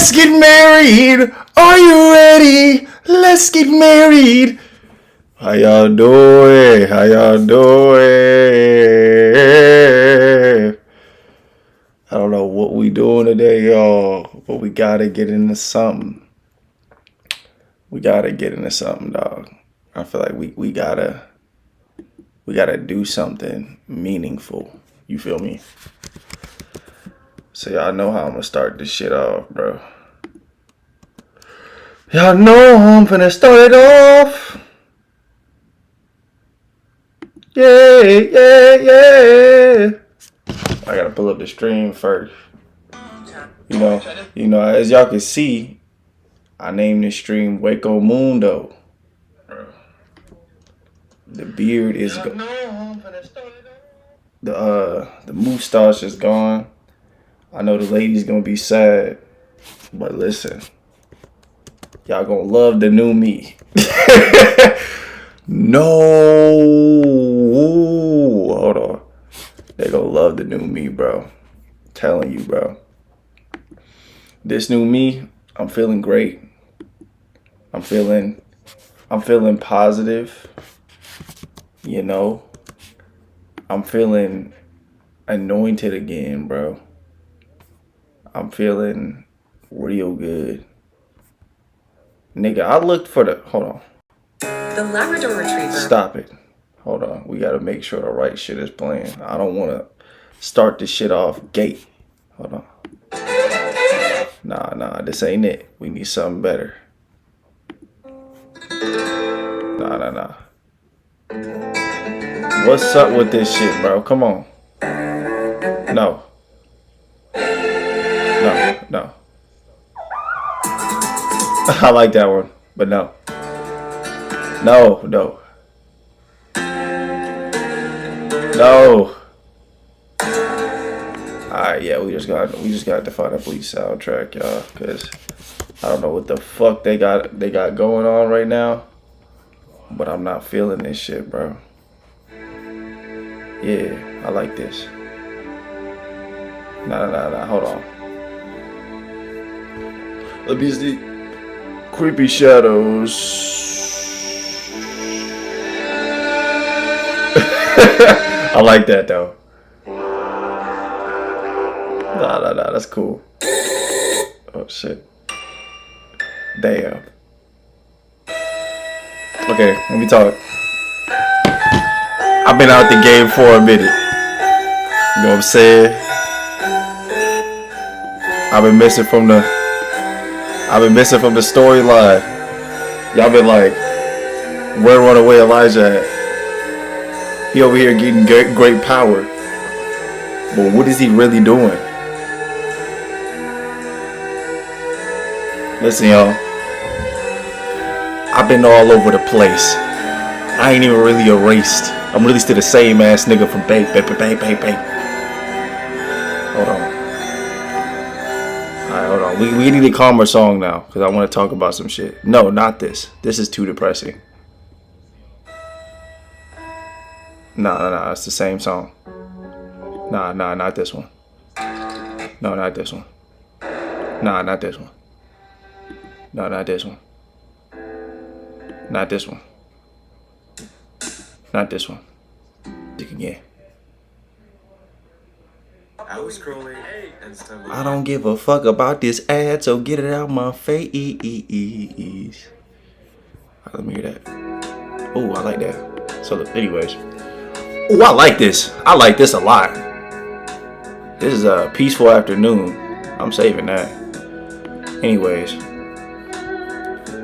Let's get married. Are you ready? Let's get married. How y'all doing? How y'all doing? I don't know what we doing today, y'all, but we gotta get into something. We gotta get into something, dog. I feel like we gotta do something meaningful. You feel me? So y'all know how I'm gonna start this shit off, bro. Y'all know how I'm finna start it off. Yeah, yeah, yeah. I gotta pull up the stream first. You know, as y'all can see, I named this stream Hueco Mundo. The beard is gone. The moustache is gone. I know the lady's gonna be sad, but listen, y'all gonna love the new me. No, hold on. They gonna love the new me, bro. I'm telling you, bro. This new me, I'm feeling great. I'm feeling positive. You know, I'm feeling anointed again, bro. I'm feeling real good. Nigga, I looked for the, hold on. The Labrador Retriever. Stop it. Hold on. We gotta make sure the right shit is playing. I don't wanna start this shit off gate. Hold on. Nah, this ain't it. We need something better. Nah. What's up with this shit, bro? Come on. No. I like that one, but no. No. Alright, yeah, we just got to find a police soundtrack, y'all, cause I don't know what the fuck they got going on right now, but I'm not feeling this shit, bro. Yeah, I like this. Nah, hold on. Let me see. Creepy shadows. I like that though. Nah, that's cool. Oh shit. Damn. Okay, let me talk. I've been out the game for a minute. You know what I'm saying? I've been missing from the storyline. Y'all been like, where Runaway Elijah at? He over here getting great power. But what is he really doing? Listen, y'all. I've been all over the place. I ain't even really erased. I'm really still the same ass nigga from bang. Hold on. Alright, hold on. We need a calmer song now, because I want to talk about some shit. No, not this. This is too depressing. Nah, it's the same song. Nah, not this one. No, not this one. Nah, not this one. No, not this one. Not this one. Not this one. Again. I was scrolling and stumbled. I don't give a fuck about this ad, so get it out my face. Let me hear that. Oh, I like that. So, anyways. Oh, I like this. I like this a lot. This is a peaceful afternoon. I'm saving that. Anyways.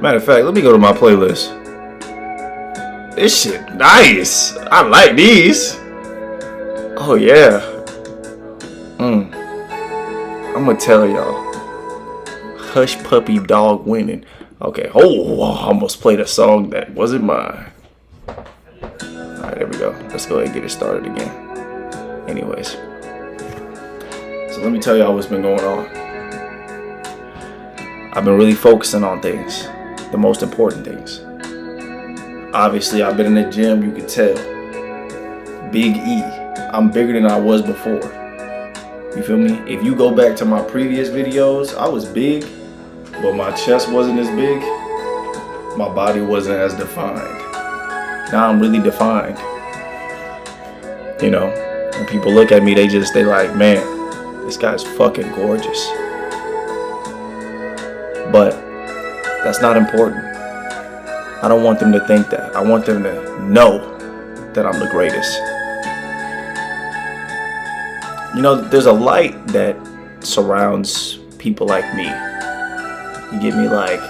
Matter of fact, let me go to my playlist. This shit nice. I like these. Oh yeah. I'm gonna tell y'all. Hush Puppy Dog Winning. Okay. Oh, I almost played a song that wasn't mine. Alright, there we go. Let's go ahead and get it started again. Anyways. So let me tell y'all what's been going on. I've been really focusing on things. The most important things. Obviously, I've been in the gym, you can tell. Big E. I'm bigger than I was before. You feel me? If you go back to my previous videos, I was big, But my chest wasn't as big. My body wasn't as defined. Now I'm really defined. You know, when people look at me, they like, man, this guy's fucking gorgeous. But that's not important. I don't want them to think that. I want them to know that I'm the greatest. You know, there's a light that surrounds people like me. You get me, like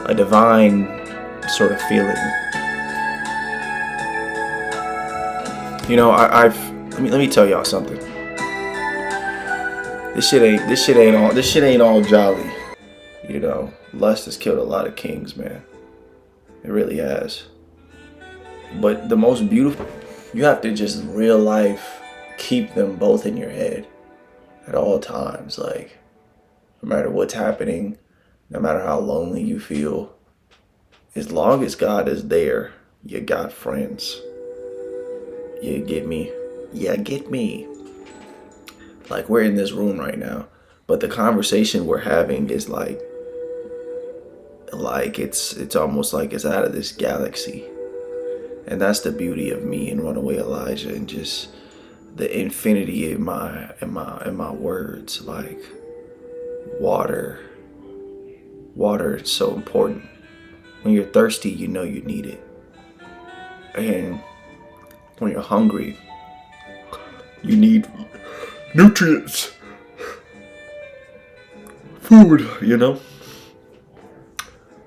a divine sort of feeling. You know, let me tell y'all something. This shit ain't all jolly. You know, lust has killed a lot of kings, man. It really has. But the most beautiful, you have to just in real life keep them both in your head at all times. Like, no matter what's happening, no matter how lonely you feel, as long as God is there, you got friends. You get me? Yeah, get me. Like, we're in this room right now, but the conversation we're having is like it's almost like it's out of this galaxy. And that's the beauty of me and Runaway Elijah, and just the infinity in my words. Like, water is so important. When you're thirsty, you know you need it. And when you're hungry, you need nutrients. Food, you know?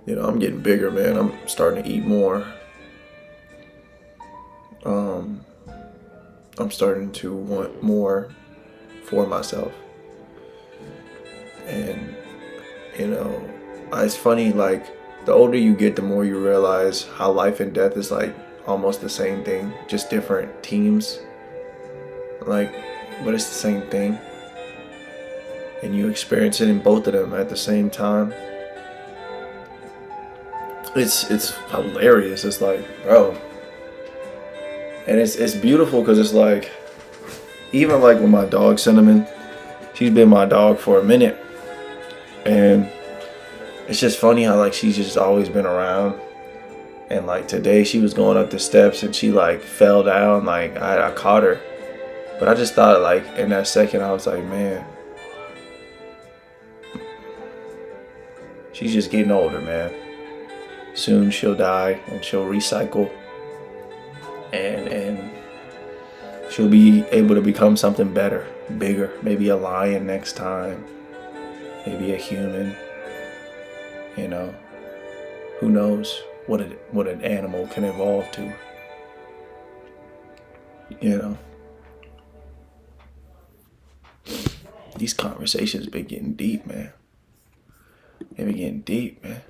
You know, I'm getting bigger, man. I'm starting to eat more. I'm starting to want more for myself. And, you know, it's funny, like, the older you get, the more you realize how life and death is like almost the same thing, just different teams. Like, but it's the same thing. And you experience it in both of them at the same time. It's hilarious. It's like, bro. And it's beautiful because it's like, even like with my dog Cinnamon, she's been my dog for a minute. And it's just funny how like she's just always been around. And like today she was going up the steps and she like fell down. Like I caught her. But I just thought, like, in that second, I was like, man, she's just getting older, man. Soon she'll die and she'll recycle. And she'll be able to become something better, bigger. Maybe a lion next time. Maybe a human. You know, who knows what an animal can evolve to. You know. These conversations been getting deep, man. They been getting deep, man.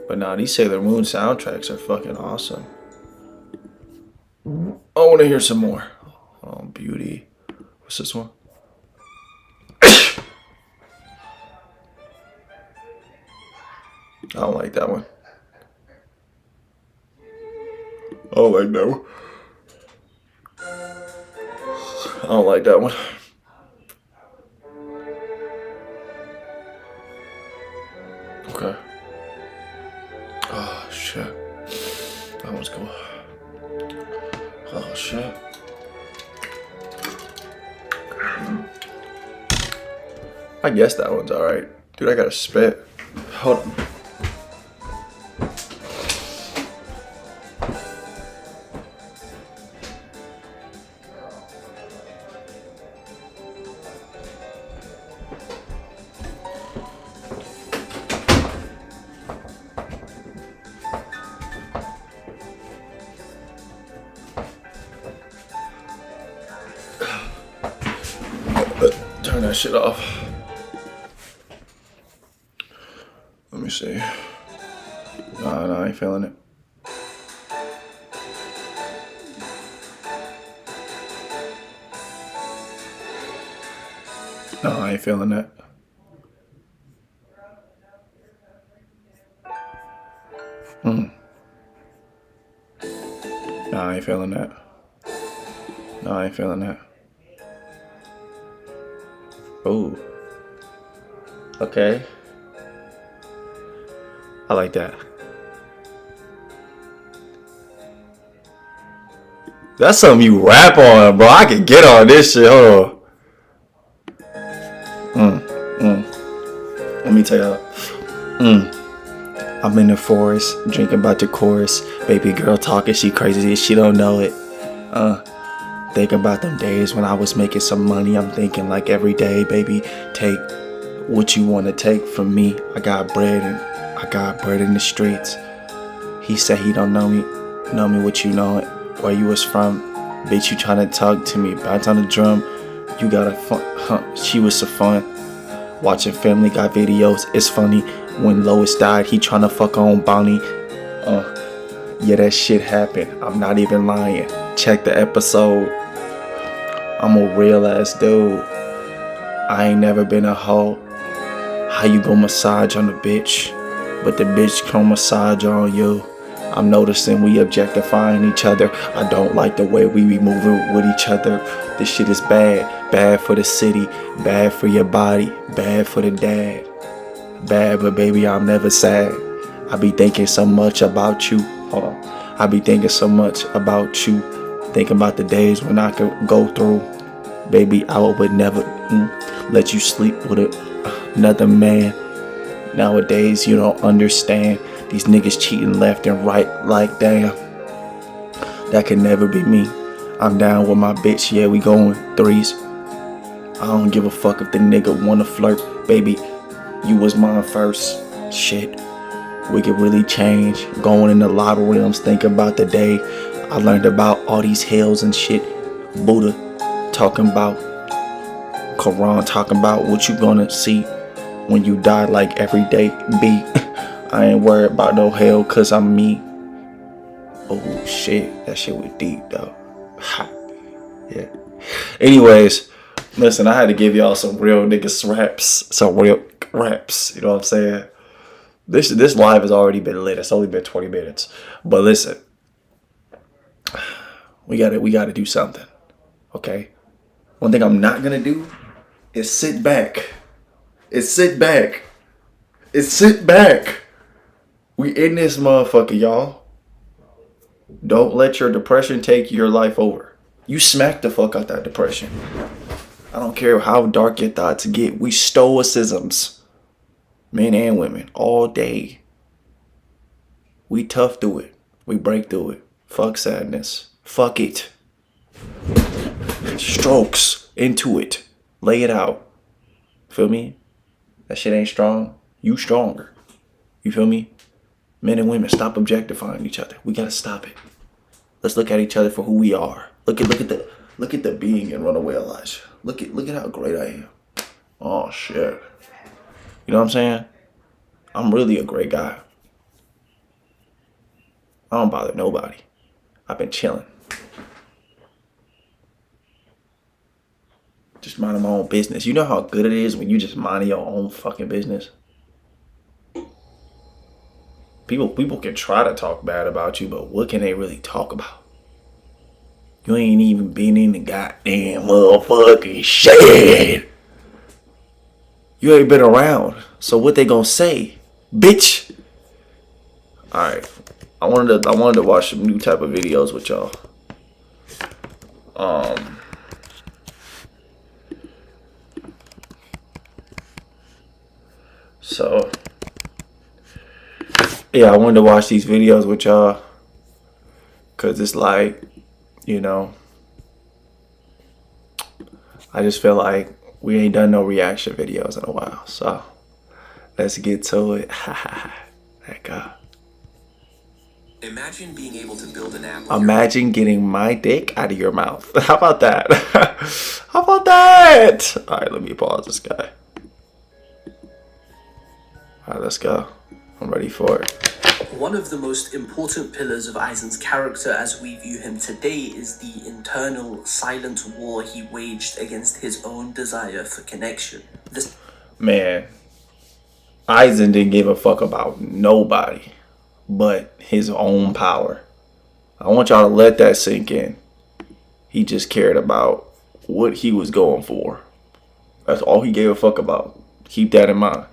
But nah, these Sailor Moon soundtracks are fucking awesome. I want to hear some more. Oh, Beauty. What's this one? I don't like that one. I don't like that one. I don't like that one. Okay. Oh, shit. That one's cool. Oh, shit. I guess that one's alright. Dude, I gotta spit. Hold on. Turn that shit off. Let me see. No, I ain't feeling it. No, I ain't feeling that. No, I ain't feeling that. No, I ain't feeling that. Oh. Okay. I like that. That's something you rap on, bro. I can get on this shit. Hold on. Let me tell y'all. I'm in the forest, drinking about the chorus. Baby girl talking, she crazy, she don't know it. Think about them days when I was making some money. I'm thinking like every day, baby, take what you want to take from me. I got bread in the streets. He said he don't know me what you know it, where you was from. Bitch, you tryna talk to me, bounce on the drum. You got a fun, she was so fun. Watching Family Guy videos, it's funny. When Lois died, he tryna fuck on Bonnie. Yeah, that shit happened. I'm not even lying. Check the episode. I'm a real ass dude. I ain't never been a hoe. How you gon' massage on a bitch, but the bitch gon' massage on you? I'm noticing we objectifying each other. I don't like the way we be moving with each other. This shit is bad. Bad for the city. Bad for your body. Bad for the dad. Bad, but baby, I'm never sad. I be thinking so much about you. Hold on. I be thinking so much about you. Thinking about the days when I could go through. Baby, I would never let you sleep with another man. Nowadays, you don't understand. These niggas cheating left and right, like damn. That could never be me. I'm down with my bitch, yeah, we going threes. I don't give a fuck if the nigga wanna flirt. Baby, you was mine first. Shit, we could really change. Going in the lotto realms, think about the day I learned about all these hells and shit. Buddha talking about, Quran talking about what you gonna see when you die, like every day be. I ain't worried about no hell cause I'm me. Oh shit, that shit was deep though. Yeah. Anyways, listen, I had to give y'all some real niggas raps. Some real raps, you know what I'm saying? This live has already been lit. It's only been 20 minutes. But listen, we gotta do something. Okay? One thing I'm not gonna do is sit back. Sit back. We in this motherfucker, y'all. Don't let your depression take your life over. You smack the fuck out that depression. I don't care how dark your thoughts get. We stoicisms. Men and women. All day. We tough through it. We break through it. Fuck sadness. Fuck it. Strokes into it. Lay it out. Feel me? That shit ain't strong. You stronger. You feel me? Men and women, stop objectifying each other. We gotta stop it. Let's look at each other for who we are. Look at the being in Runaway Elijah. Look at how great I am. Oh shit. You know what I'm saying? I'm really a great guy. I don't bother nobody. I've been chilling. Just minding my own business. You know how good it is when you just mind your own fucking business? People can try to talk bad about you, but what can they really talk about? You ain't even been in the goddamn motherfucking shit. You ain't been around. So what they gonna say? Bitch. Alright. I wanted to watch some new type of videos with y'all. So yeah, I wanted to watch these videos with y'all, cause it's like, you know, I just feel like we ain't done no reaction videos in a while. So let's get to it. That guy. Imagine being able to build an app. Imagine getting my dick out of your mouth. How about that? How about that? All right, let me pause this guy. All right, let's go. I'm ready for it. One of the most important pillars of Aizen's character as we view him today is the internal silent war he waged against his own desire for connection. Man, Aizen didn't give a fuck about nobody but his own power. I want y'all to let that sink in. He just cared about what he was going for. That's all he gave a fuck about. Keep that in mind.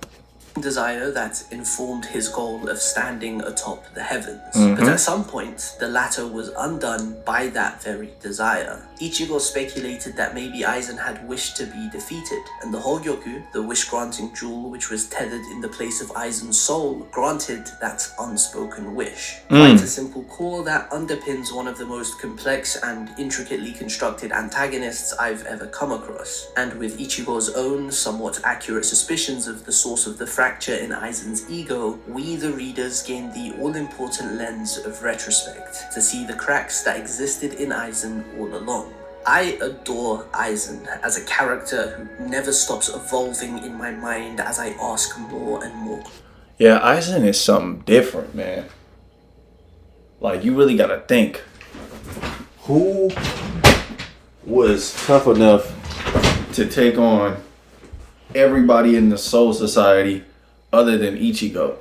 Desire that informed his goal of standing atop the heavens. But at some point, the latter was undone by that very desire. Ichigo speculated that maybe Aizen had wished to be defeated, and the Hogyoku, the wish-granting jewel which was tethered in the place of Aizen's soul, granted that unspoken wish. Quite a simple core that underpins one of the most complex and intricately constructed antagonists I've ever come across. And with Ichigo's own, somewhat accurate suspicions of the source of the fracture in Aizen's ego, we the readers gain the all-important lens of retrospect to see the cracks that existed in Aizen all along. I adore Aizen as a character who never stops evolving in my mind as I ask more and more. Yeah, Aizen is something different, man. Like, you really gotta think. Who was tough enough to take on everybody in the Soul Society other than Ichigo?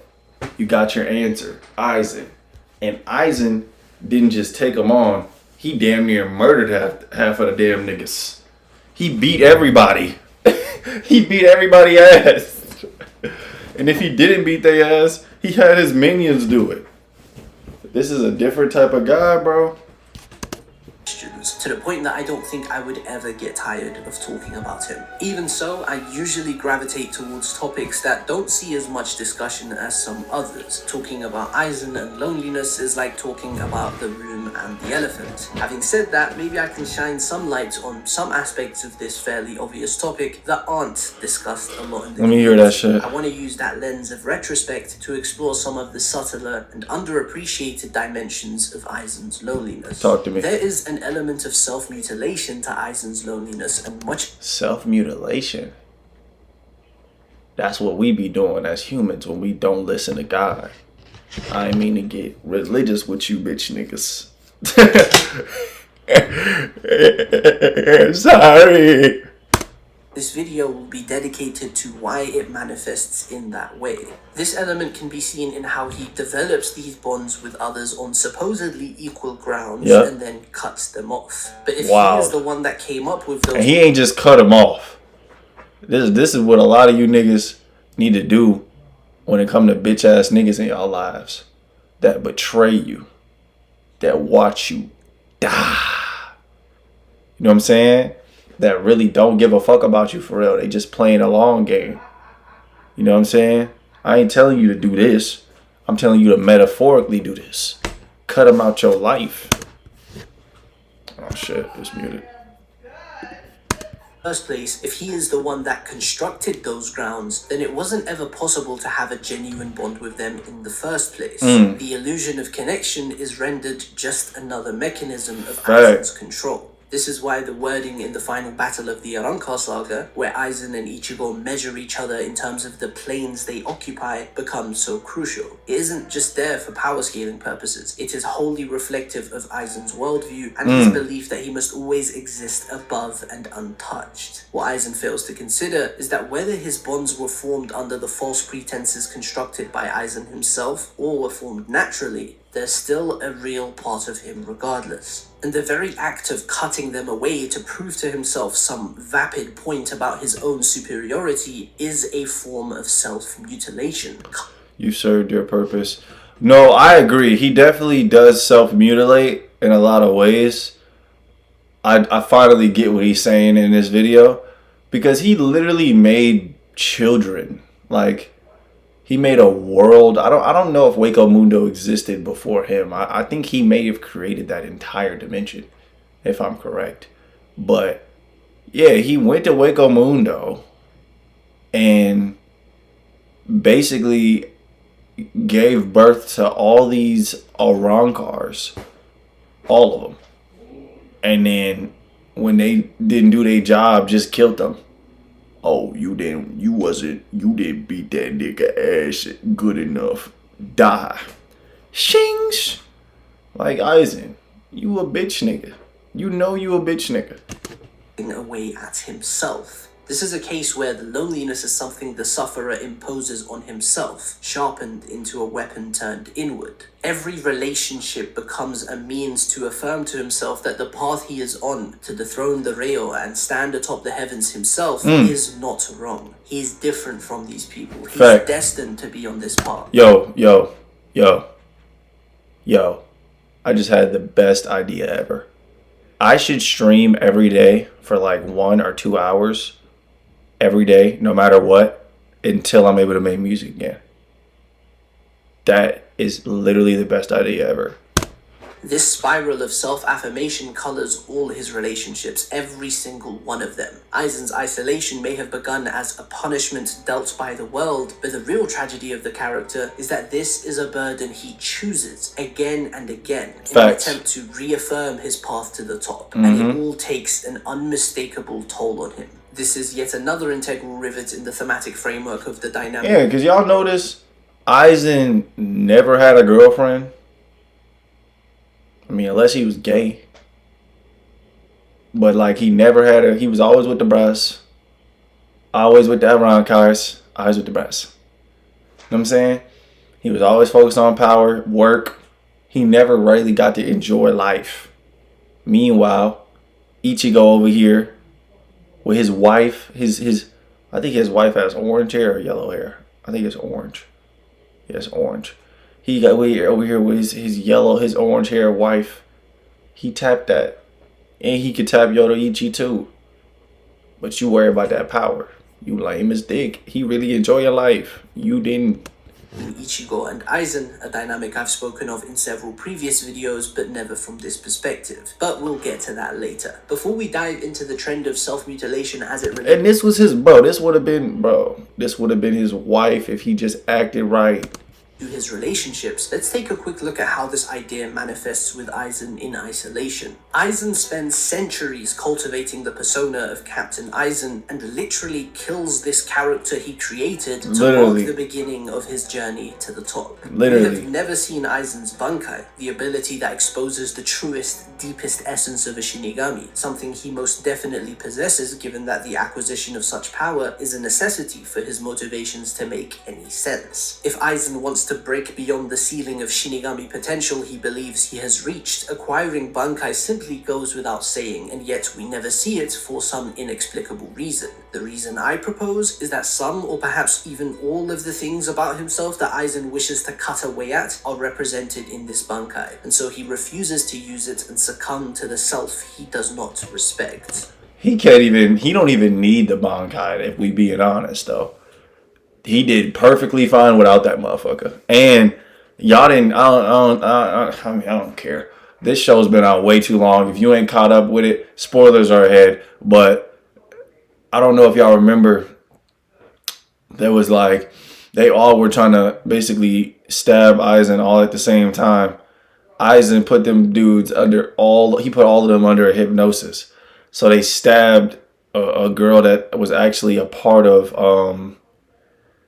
You got your answer, Aizen. And Aizen didn't just take them on. He damn near murdered half of the damn niggas. He beat everybody. He beat everybody ass. And if he didn't beat their ass, he had his minions do it. This is a different type of guy, bro. To the point that I don't think I would ever get tired of talking about him. Even so, I usually gravitate towards topics that don't see as much discussion as some others. Talking about Aizen and loneliness is like talking about the room and the elephant. Having said that, maybe I can shine some light on some aspects of this fairly obvious topic that aren't discussed a lot in the Let me hear that shit. I want to use that lens of retrospect to explore some of the subtler and underappreciated dimensions of Aizen's loneliness. Talk to me. There is an element of self-mutilation to Aizen's loneliness, and much Self-mutilation? That's what we be doing as humans when we don't listen to God. I ain't mean to get religious with you bitch niggas. Sorry. This video will be dedicated to why it manifests in that way. This element can be seen in how he develops these bonds with others on supposedly equal grounds and then cuts them off. But if he is the one that came up with those... And he ain't just cut them off. This is what a lot of you niggas need to do when it come to bitch ass niggas in y'all lives. That betray you. That watch you die. You know what I'm saying? That really don't give a fuck about you for real. They just playing a long game. You know what I'm saying? I ain't telling you to do this. I'm telling you to metaphorically do this. Cut them out your life. Oh shit, it's muted. First place, if he is the one that constructed those grounds, then it wasn't ever possible to have a genuine bond with them in the first place. The illusion of connection is rendered just another mechanism of Aizen's control. This is why the wording in the final battle of the Arrancar saga, where Aizen and Ichigo measure each other in terms of the planes they occupy, becomes so crucial. It isn't just there for power scaling purposes, it is wholly reflective of Aizen's worldview and his belief that he must always exist above and untouched. What Aizen fails to consider is that whether his bonds were formed under the false pretenses constructed by Aizen himself or were formed naturally, there's still a real part of him regardless. And the very act of cutting them away to prove to himself some vapid point about his own superiority is a form of self-mutilation. You served your purpose. No, I agree. He definitely does self-mutilate in a lot of ways. I finally get what he's saying in this video. Because he literally made children. Like, he made a world. I don't know if Hueco Mundo existed before him. I think he may have created that entire dimension, if I'm correct. But yeah, he went to Hueco Mundo and basically gave birth to all these Arrancars, all of them. And then when they didn't do their job, just killed them. Oh, you didn't beat that nigga ass good enough. Die. Shings. Like Aizen, you a bitch nigga. You know you a bitch nigga. Away at himself. This is a case where the loneliness is something the sufferer imposes on himself, sharpened into a weapon turned inward. Every relationship becomes a means to affirm to himself that the path he is on, to dethrone the Reo and stand atop the heavens himself, is not wrong. He's different from these people. He's destined to be on this path. Yo. I just had the best idea ever. I should stream every day for like 1 or 2 hours every day, no matter what, until I'm able to make music again. That is literally the best idea ever. This spiral of self-affirmation colors all his relationships, every single one of them. Aizen's isolation may have begun as a punishment dealt by the world, but the real tragedy of the character is that this is a burden he chooses again and again in an attempt to reaffirm his path to the top, and it all takes an unmistakable toll on him. This is yet another integral rivet in the thematic framework of the dynamic. Yeah, because y'all notice Aizen never had a girlfriend. I mean, unless he was gay. But, like, he never had he was always with the brass. Always with the Arankais. Always with the brass. You know what I'm saying? He was always focused on power, work. He never really got to enjoy life. Meanwhile, Ichigo over here with his wife, I think his wife has orange hair or yellow hair. I think it's orange. Yes, orange. He got over here with his orange hair wife. He tapped that. And he could tap Yoruichi too. But you worry about that power. You lame as dick. He really enjoy your life. You didn't. Ichigo and Aizen, a dynamic I've spoken of in several previous videos, but never from this perspective. But we'll get to that later. Before we dive into the trend of self-mutilation as it relates... And this was his... This would have been his wife if he just acted right. To his relationships, let's take a quick look at how this idea manifests with Aizen in isolation. Aizen spends centuries cultivating the persona of Captain Aizen and literally kills this character he created to mark the beginning of his journey to the top. We have never seen Aizen's Bankai, the ability that exposes the truest, deepest essence of a Shinigami, something he most definitely possesses given that the acquisition of such power is a necessity for his motivations to make any sense. If Aizen wants to break beyond the ceiling of Shinigami potential he believes he has reached, acquiring Bankai simply goes without saying, and yet we never see it for some inexplicable reason. The reason I propose is that some, or perhaps even all of the things about himself that Aizen wishes to cut away at are represented in this Bankai, and so he refuses to use it and succumb to the self he does not respect. He don't even need the Bankai, if we being honest though. He did perfectly fine without that motherfucker. And y'all didn't, I don't care. This show's been out way too long. If you ain't caught up with it, spoilers are ahead. But I don't know if y'all remember, there was like, they all were trying to basically stab Aizen all at the same time. Aizen put them dudes he put all of them under a hypnosis. So they stabbed a girl that was actually a part of,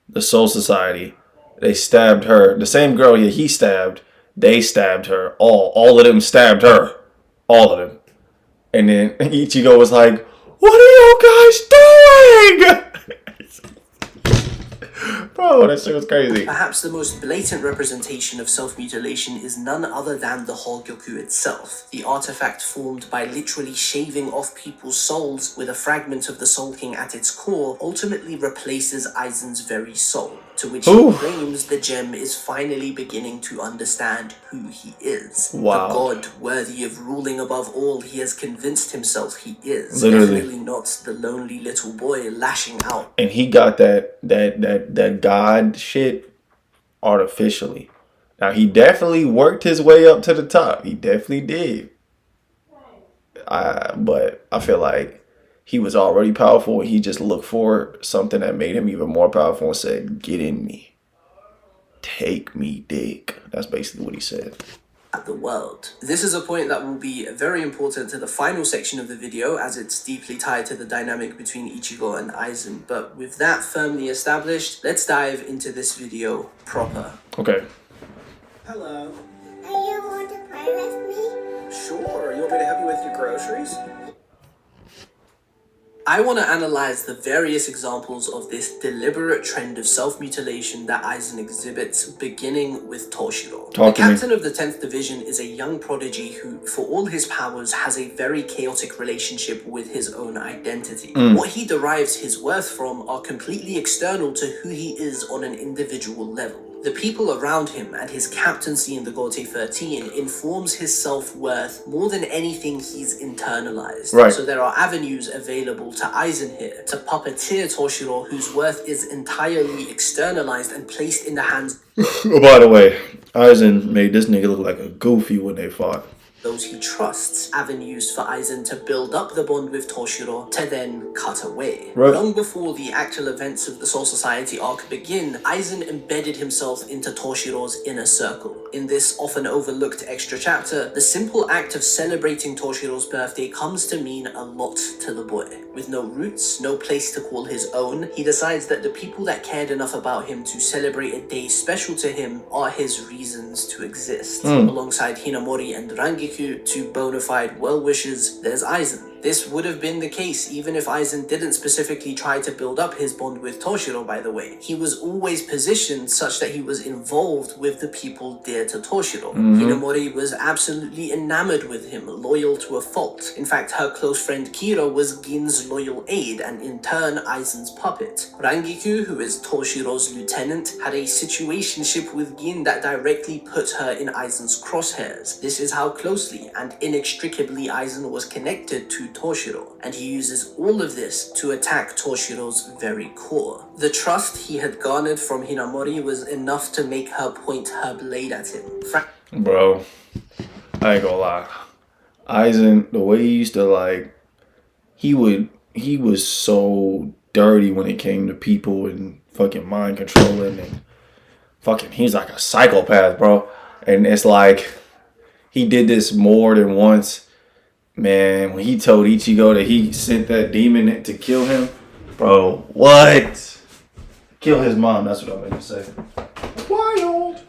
the Soul Society. They stabbed her. The same girl he stabbed, they stabbed her. All of them stabbed her. All of them. And then Ichigo was like, "What are you guys doing?" Bro, that shit was crazy. Perhaps the most blatant representation of self-mutilation is none other than the Hogyoku itself. The artifact formed by literally shaving off people's souls with a fragment of the Soul King at its core ultimately replaces Aizen's very soul, to which he claims the gem is finally beginning to understand who he is. Wow. The god worthy of ruling above all he has convinced himself he is. Literally. Definitely not the lonely little boy lashing out. And he got that god shit artificially. Now he definitely worked his way up to the top. He definitely did. But I feel like he was already powerful and he just looked for something that made him even more powerful and said, "Get in me. Take me, dick." That's basically what he said. The world. This is a point that will be very important to the final section of the video as it's deeply tied to the dynamic between Ichigo and Aizen. But with that firmly established, let's dive into this video proper. Okay. Hello. Do you want to play with me? Sure. You want me to help you with your groceries? I want to analyze the various examples of this deliberate trend of self-mutilation that Aizen exhibits, beginning with Toshiro. The captain of the 10th Division is a young prodigy who, for all his powers, has a very chaotic relationship with his own identity. What he derives his worth from are completely external to who he is on an individual level. The people around him and his captaincy in the Gote 13 informs his self-worth more than anything he's internalized. Right. So there are avenues available to Aizen here to puppeteer Toshiro, whose worth is entirely externalized and placed in the hands By the way, Aizen made this nigga look like a goofy when they fought. Those he trusts, avenues for Aizen to build up the bond with Toshiro to then cut away. Right. Long before the actual events of the Soul Society arc begin, Aizen embedded himself into Toshiro's inner circle. In this often overlooked extra chapter, the simple act of celebrating Toshiro's birthday comes to mean a lot to the boy. With no roots, no place to call his own, he decides that the people that cared enough about him to celebrate a day special to him are his reasons to exist. Alongside Hinamori and Rangiku, two bona fide well-wishers, there's Aizen. This would have been the case even if Aizen didn't specifically try to build up his bond with Toshiro, by the way. He was always positioned such that he was involved with the people dear to Toshiro. Hinamori was absolutely enamored with him, loyal to a fault. In fact, her close friend Kira was Gin's loyal aide and in turn Aizen's puppet. Rangiku, who is Toshiro's lieutenant, had a situationship with Gin that directly put her in Aizen's crosshairs. This is how closely and inextricably Aizen was connected to Toshiro, and he uses all of this to attack Toshiro's very core. The trust he had garnered from Hinamori was enough to make her point her blade at him. Bro, I ain't gonna lie. Aizen, the way he used to like, he was so dirty when it came to people and fucking mind controlling and fucking, he's like a psychopath, bro. And it's like, he did this more than once. Man, when he told Ichigo that he sent that demon to kill him, bro, what? Kill his mom, that's what I meant to say. Wild.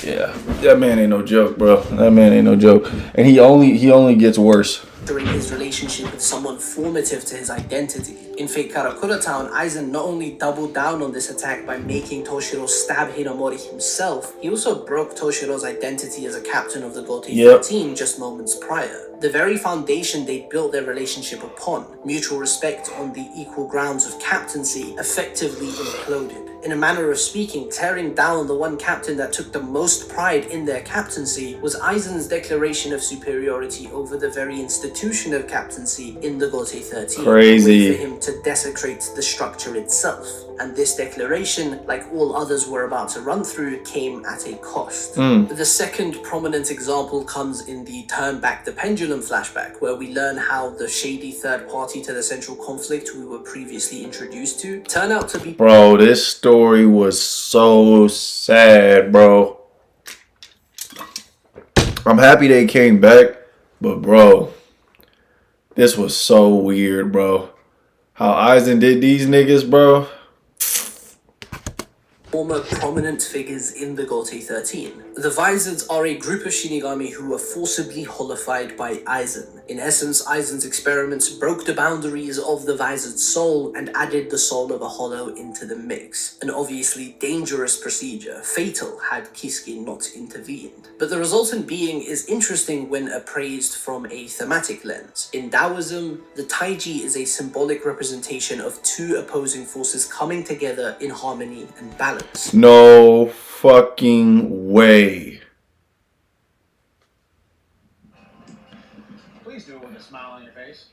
Yeah, that man ain't no joke, bro. That man ain't no joke, and he only gets worse. During his relationship with someone formative to his identity. In Fate Karakura Town, Aizen not only doubled down on this attack by making Toshiro stab Hinamori himself, he also broke Toshiro's identity as a captain of the Gote 13 just moments prior. The very foundation they built their relationship upon, mutual respect on the equal grounds of captaincy, effectively imploded. In a manner of speaking, tearing down the one captain that took the most pride in their captaincy was Aizen's declaration of superiority over the very institution of captaincy in the Gote 13. Crazy. For him to desecrate the structure itself. And this declaration, like all others we're about to run through, came at a cost. The second prominent example comes in the Turn Back the Pendulum flashback, where we learn how the shady third party to the central conflict we were previously introduced to turn out to be... Bro, this story was so sad, bro. I'm happy they came back, but bro, this was so weird, bro. How Aizen did these niggas, bro. Former prominent figures in the Gote 13. The Vizards are a group of Shinigami who were forcibly holified by Aizen. In essence, Aizen's experiments broke the boundaries of the Vizard's soul and added the soul of a hollow into the mix. An obviously dangerous procedure, fatal had Kisuke not intervened. But the resultant being is interesting when appraised from a thematic lens. In Taoism, the Taiji is a symbolic representation of two opposing forces coming together in harmony and balance. No fucking way. Please do it with a smile on your face.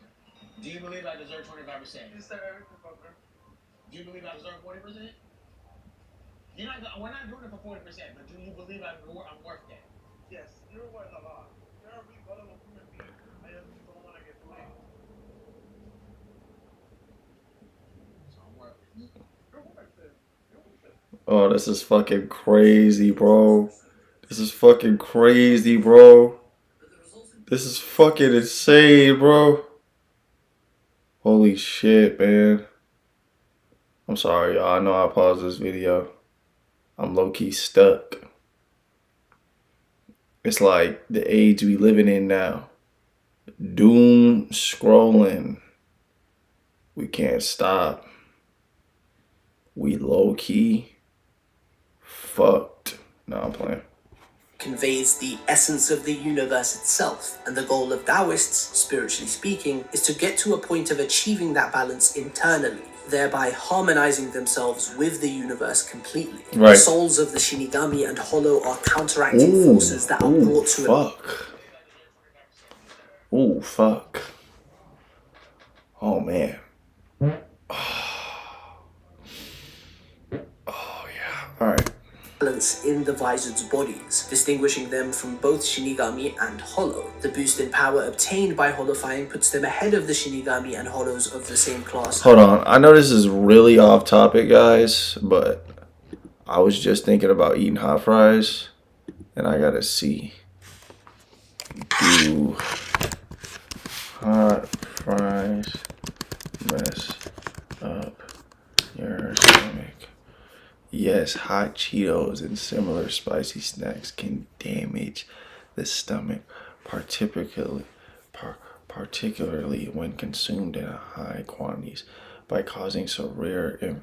Do you believe I deserve 25%? Yes, sir. Do you believe I deserve 40%? We're not doing it for 40%, but do you believe I'm worth that? Yes, you're worth a lot. You're a rebuttable human being. I just don't want to get blamed. So I'm worth it. You're worth it. You're worth it. Oh, this is fucking crazy, bro. This is fucking crazy, bro. This is fucking insane, bro. Holy shit, man. I'm sorry, y'all. I know I paused this video. I'm low-key stuck. It's like the age we living in now. Doom scrolling. We can't stop. We low-key fucked. No, I'm playing. Conveys the essence of the universe itself, and the goal of Taoists, spiritually speaking, is to get to a point of achieving that balance internally, thereby harmonizing themselves with the universe completely. Right. The souls of the Shinigami and Hollow are counteracting forces that are brought to fuck. Ooh, fuck. Oh, man. Oh, yeah. All right. balance in the Vizard's bodies, distinguishing them from both Shinigami and Hollow. The boost in power obtained by holofying puts them ahead of the Shinigami and Hollows of the same class. Hold on. I know this is really off topic, guys, but I was just thinking about eating hot fries, and I gotta see. Do hot fries mess up your stomach? Yes, hot Cheetos and similar spicy snacks can damage the stomach, particularly when consumed in high quantities, by causing severe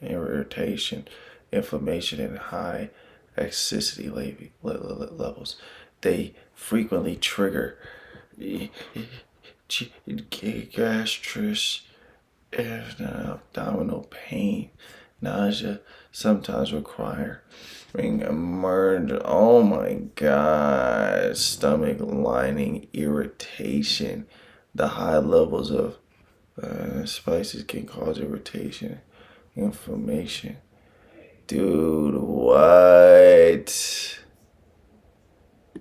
irritation, inflammation, and high acidity levels. They frequently trigger gastritis, abdominal pain, nausea, sometimes requiring emerge. Oh my god, stomach lining irritation. The high levels of spices can cause irritation, inflammation. Dude, what?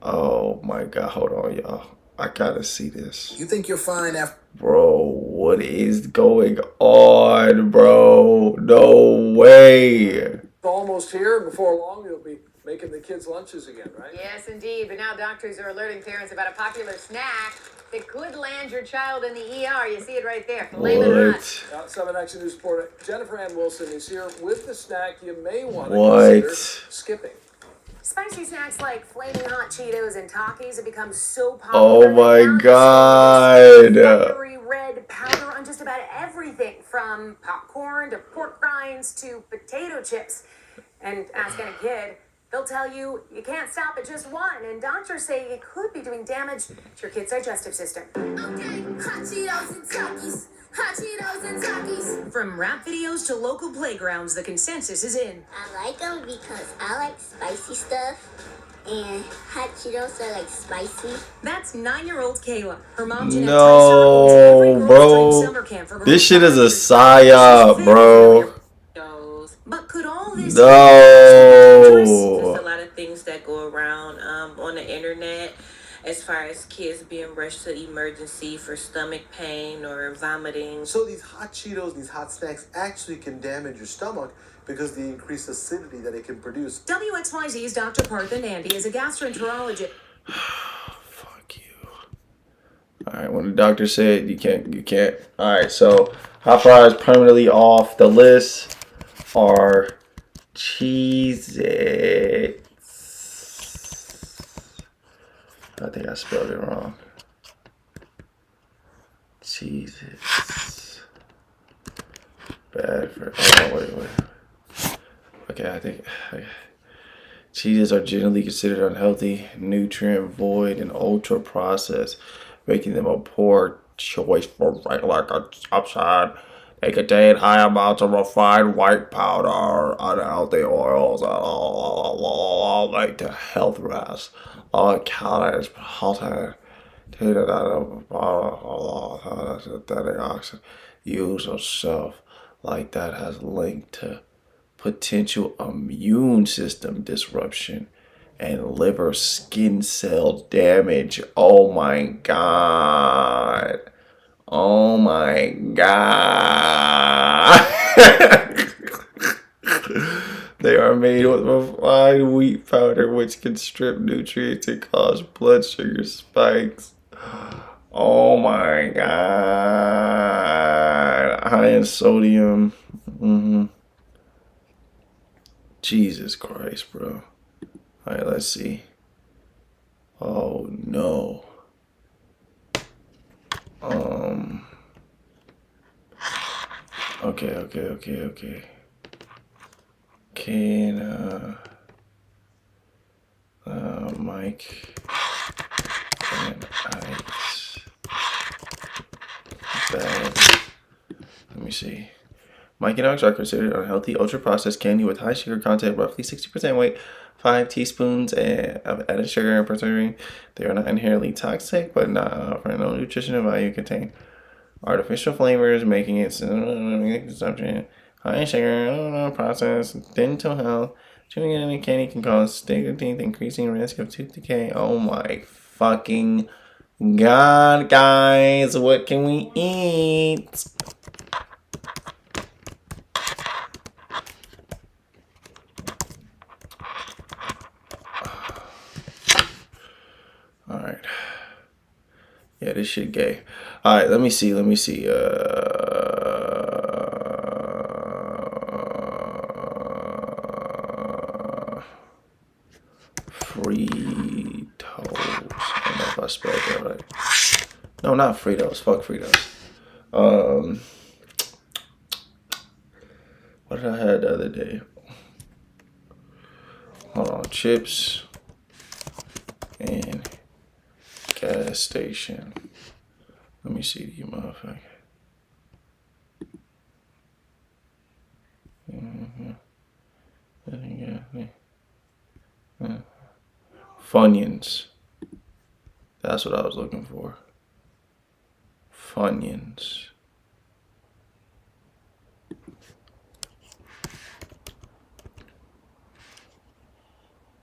Oh my god, hold on, y'all. I gotta see this. You think you're fine after... Bro, what is going on, bro? No way. Almost here, and before long you'll be making the kids lunches again, right? Yes, indeed. But now doctors are alerting parents about a popular snack that could land your child in the ER. You see it right there. Flamin' hot. Now, 7 Action News reporter Jennifer Ann Wilson is here with the snack you may want to What? consider skipping. Spicy snacks like flaming hot Cheetos and Takis have become so popular. Oh my god. Fiery red powder on just about everything, from popcorn to pork rinds to potato chips. And ask any kid, they'll tell you you can't stop at just one. And doctors say it could be doing damage to your kid's digestive system. Okay, hot Cheetos and Takis. Hot Cheetos and Takis. From rap videos to local playgrounds, the consensus is in. I like them because I like spicy stuff. And hot Cheetos are like spicy. That's 9-year-old Kayla. Her mom, Jeanette, No, bro. This shit is a psyop, bro. But could all this No. There's a lot of things that go around on the internet as far as kids being rushed to emergency for stomach pain or vomiting. So these hot Cheetos, these hot snacks actually can damage your stomach because of the increased acidity that it can produce. WXYZ's Dr. Partha Nandi is a gastroenterologist. Fuck you. Alright, when the doctor said you can't. Alright, so hot fries permanently off the list are Cheez-Its. I think I spelled it wrong. Cheez-Its. Bad for... Oh, wait. Okay, I think... Cheez-Its are generally considered unhealthy, nutrient void, and ultra processed, making them a poor choice for regular consumption. They contain high amounts of refined white powder, unhealthy oils, and all make the health risks. All calories, synthetic oxygen use of self like that has linked to potential immune system disruption and liver skin cell damage. Oh my god. Oh my god. They are made with refined wheat powder, which can strip nutrients and cause blood sugar spikes. Oh my god. High in sodium. Jesus Christ, bro. Alright, let's see. Oh no. Okay. Can Mike and ice bad. Let me see. Mike and Alex are considered unhealthy, ultra-processed candy with high sugar content, roughly 60% weight, 5 teaspoons of added sugar and preserving. They are not inherently toxic, but not offering no nutritional value. Contain artificial flavors, making it consumption. High sugar, processed, dental health. Chewing any candy can cause stigma teeth, increasing risk of tooth decay. Oh my fucking god, guys! What can we eat? All right. Yeah, this shit gay. All right, let me see. Fritos. I don't know if I spelled that right. No, not Fritos. Fuck Fritos. What did I have the other day? Hold on. Chips and gas station. Let me see you motherfucker. Funyuns. That's what I was looking for. Funyuns.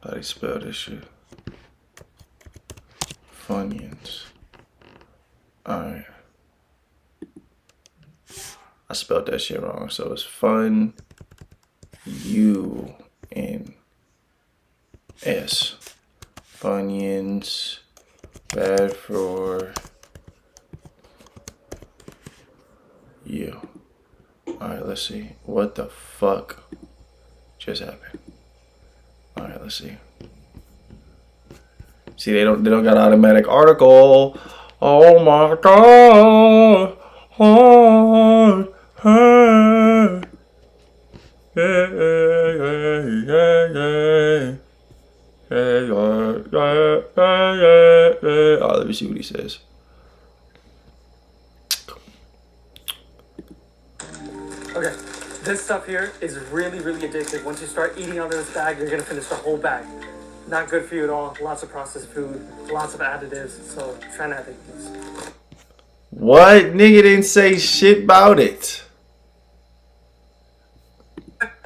How do you spell this shit? Funyuns. Alright. I spelled that shit wrong, so it's fun. U-N-S. Funyuns. Bad for you. Alright, let's see. What the fuck just happened? Alright, let's see. See, they don't got automatic article. Oh my god. Oh, hey. Oh, let me see what he says. Okay, this stuff here is really, really addictive. Once you start eating out of this bag, you're gonna finish the whole bag. Not good for you at all. Lots of processed food, lots of additives, so try not to eat this. What? Nigga didn't say shit about it.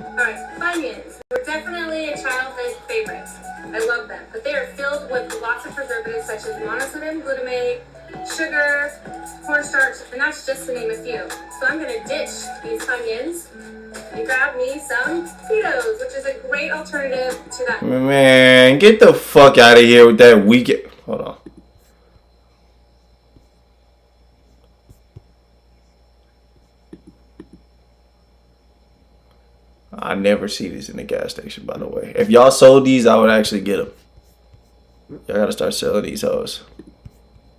Alright, Funyuns were definitely a childhood favorite. I love them, but they are filled with lots of preservatives such as monosodium glutamate, sugar, cornstarch, and that's just to name a few. So I'm gonna ditch these Funyuns and grab me some Fritos, which is a great alternative to that. Man, get the fuck out of here with that weekend. Hold on. I never see these in the gas station, by the way. If y'all sold these, I would actually get them. Y'all gotta start selling these hoes.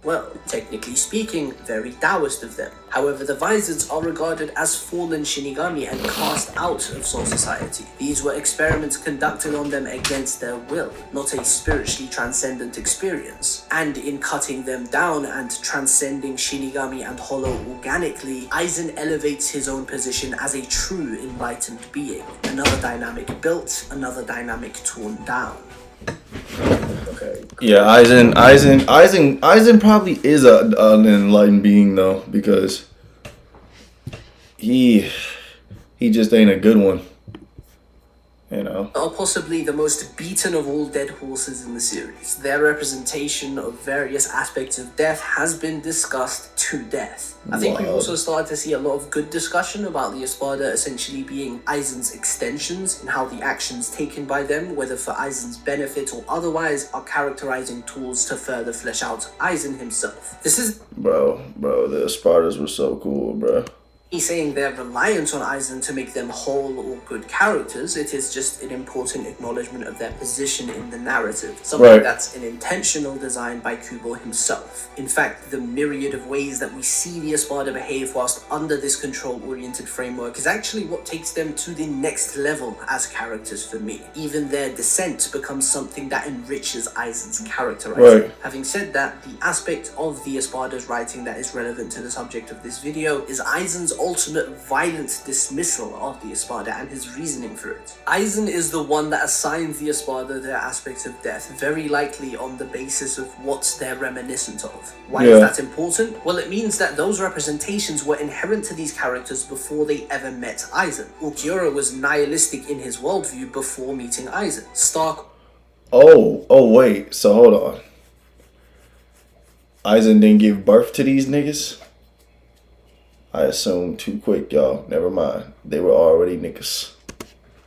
Well, technically speaking, very Taoist of them. However, the Vizards are regarded as fallen Shinigami and cast out of Soul Society. These were experiments conducted on them against their will, not a spiritually transcendent experience. And in cutting them down and transcending Shinigami and Hollow organically, Aizen elevates his own position as a true enlightened being. Another dynamic built, another dynamic torn down. Okay. Yeah, Aizen probably is an enlightened being though, because he just ain't a good one. You know, are possibly the most beaten of all dead horses in the series. Their representation of various aspects of death has been discussed to death. I think we've also started to see a lot of good discussion about the Espada essentially being Aizen's extensions and how the actions taken by them, whether for Aizen's benefit or otherwise, are characterizing tools to further flesh out Aizen himself. This is bro, the Espartas were so cool, bro. me saying they're reliant on Aizen to make them whole or good characters. It is just an important acknowledgement of their position in the narrative. Something that's an intentional design by Kubo himself. In fact, the myriad of ways that we see the Espada behave whilst under this control-oriented framework is actually what takes them to the next level as characters for me. Even their descent becomes something that enriches Aizen's characterizing. Having said that, the aspect of the Espada's writing that is relevant to the subject of this video is Aizen's ultimate violent dismissal of the Espada and his reasoning for it. Aizen is the one that assigns the Espada their aspects of death, very likely on the basis of what they're reminiscent of. Why is that important? Well, it means that those representations were inherent to these characters before they ever met Aizen. Ulquiorra was nihilistic in his worldview before meeting Aizen. Stark... Oh, wait, so hold on. Aizen didn't give birth to these niggas? I assumed too quick, y'all. Never mind. They were already niggas.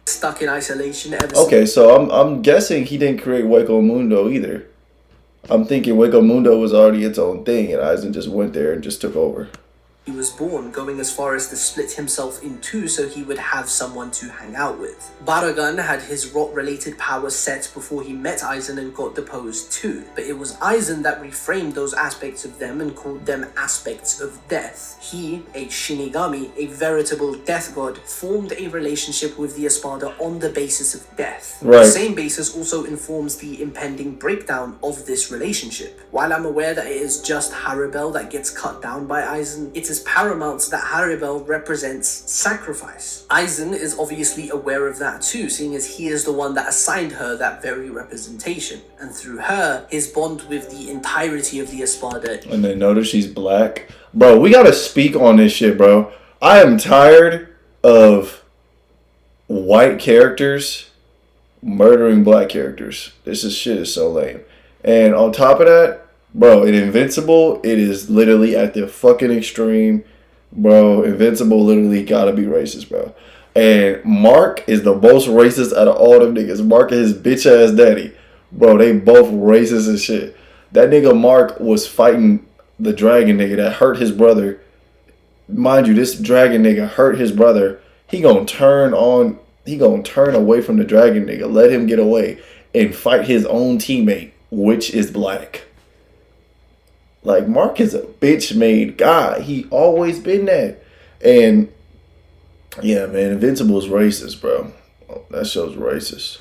Stuck in isolation ever Okay, so I'm guessing he didn't create Hueco Mundo either. I'm thinking Hueco Mundo was already its own thing, and Aizen just went there and just took over. He was born, going as far as to split himself in two so he would have someone to hang out with. Baragan had his rot-related powers set before he met Aizen and got deposed too, but it was Aizen that reframed those aspects of them and called them aspects of death. He, a Shinigami, a veritable death god, formed a relationship with the Espada on the basis of death. The same basis also informs the impending breakdown of this relationship. While I'm aware that it is just Haribel that gets cut down by Aizen, it is paramount that Haribel represents sacrifice. Aizen is obviously aware of that too, seeing as he is the one that assigned her that very representation, and through her, his bond with the entirety of the Espada. And they notice she's black. Bro, we gotta speak on this shit, bro. I am tired of white characters murdering black characters. This shit is so lame. And on top of that, bro, in Invincible, it is literally at the fucking extreme. Bro, Invincible literally gotta be racist, bro. And Mark is the most racist out of all them niggas. Mark and his bitch ass daddy. Bro, they both racist as shit. That nigga Mark was fighting the dragon nigga that hurt his brother. Mind you, this dragon nigga hurt his brother. He gonna turn away from the dragon nigga, let him get away, and fight his own teammate, which is black. Like, Mark is a bitch-made guy. He always been that. And, yeah, man, Invincible is racist, bro. That show's racist.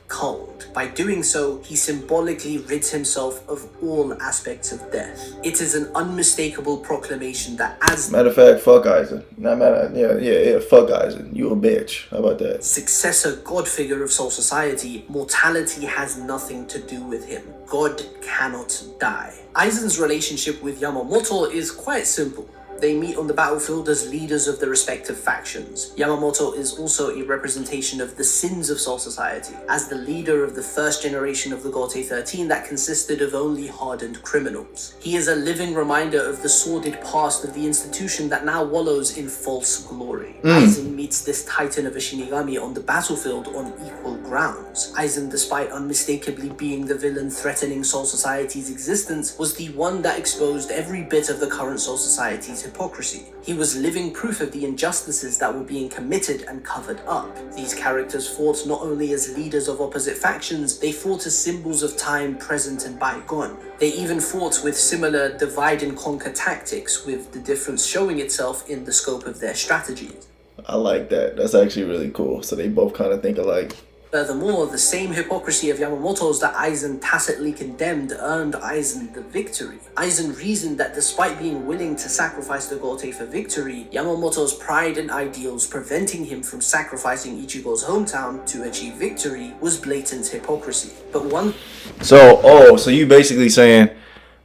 Cold. By doing so, he symbolically rids himself of all aspects of death. It is an unmistakable proclamation that as... Matter of fact, fuck Aizen. Yeah, fuck Aizen. You a bitch. How about that? Successor god figure of Soul Society, mortality has nothing to do with him. God cannot die. Aizen's relationship with Yamamoto is quite simple. They meet on the battlefield as leaders of the respective factions. Yamamoto is also a representation of the sins of Soul Society, as the leader of the first generation of the Gote 13 that consisted of only hardened criminals. He is a living reminder of the sordid past of the institution that now wallows in false glory. Aizen meets this titan of a Shinigami on the battlefield on equal grounds. Aizen, despite unmistakably being the villain threatening Soul Society's existence, was the one that exposed every bit of the current Soul Society's hypocrisy. He was living proof of the injustices that were being committed and covered up. These characters fought not only as leaders of opposite factions, they fought as symbols of time present and bygone. They even fought with similar divide and conquer tactics, with the difference showing itself in the scope of their strategies. I like that. That's actually really cool. So they both kind of think alike. Furthermore, the same hypocrisy of Yamamoto's that Aizen tacitly condemned earned Aizen the victory. Aizen reasoned that despite being willing to sacrifice the Gote for victory, Yamamoto's pride and ideals preventing him from sacrificing Ichigo's hometown to achieve victory was blatant hypocrisy. But one... So you basically saying